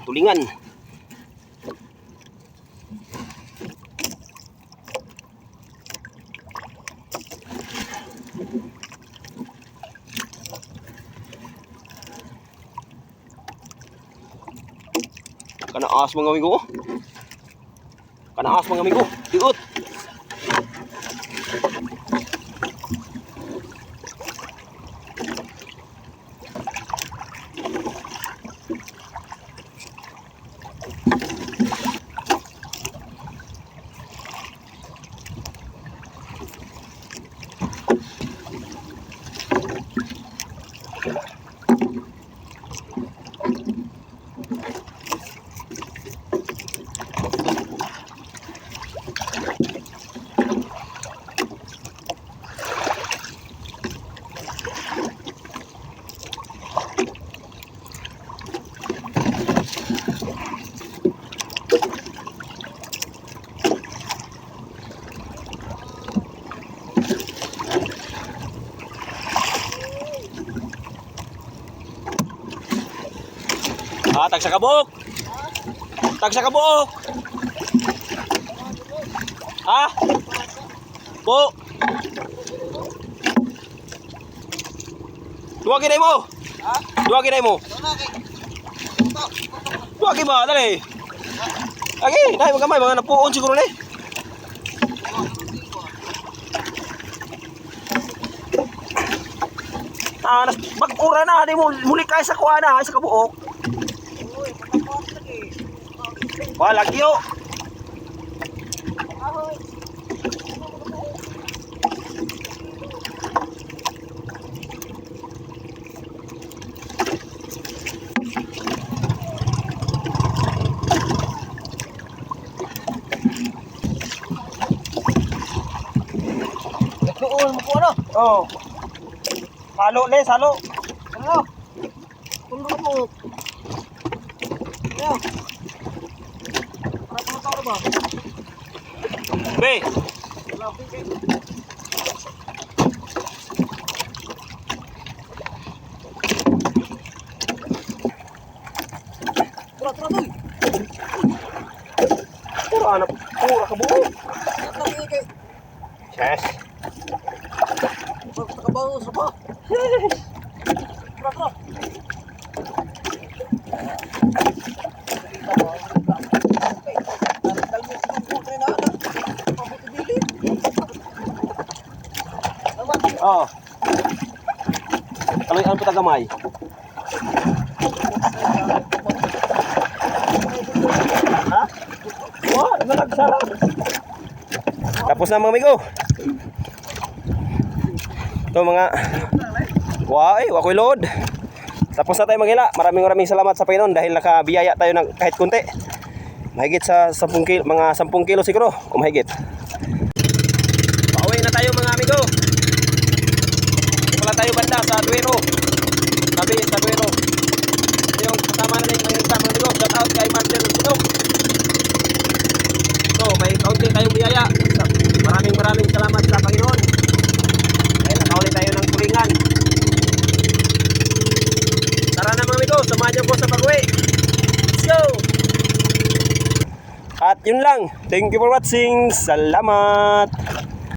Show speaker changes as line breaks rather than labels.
tulingan. Kanaas mga amigo. Kanaas mga amigo. Diut. Tagsa kabuk. Tagsa kabuk. Ha? Po. Dua gini mo. Ha? Dua gini mo. Dua gini ba? Dali. Lagi, dahil magamay mga napuon siguro ni. Mag-ura na, di mo muli kay sa kuha na, sa kabuok. Wala lagi yo.
Nagtuon mo ko ano?
Oh. Salo le, salo.
Ano? Tulog mo. Yo. Para tao ba?
Be.
Tara doy.
Puro anak, puro kabuok. Yes.
Pagkabaho sa ba? Tara.
Oh. Kalau ang patagamay. Ha? Wah, nagsarap. Tapos na mga amigo. Ito mga wakoy load. Tapos na tayo maghila. Maraming salamat sa Panginoon dahil nakabiyaya tayo ng kahit kunti. Mahigit sa 10 kilo, mga 10 kilo siguro o mahigit. Pauwi na tayo mga amigo. Wala tayo banda sa Duero. Sabi sa Duero. Ito yung kasama na rin ng mga amigo. Shout out kay Master Sinok. So, may kaunti tayong biyaya. Maraming salamat sa Panginoon. Dahil nakauli tayo ng tulingan. Tara na mga amigo, samahan niyo po sa pag-uwi. Let's go! At yun lang. Thank you for watching. Salamat!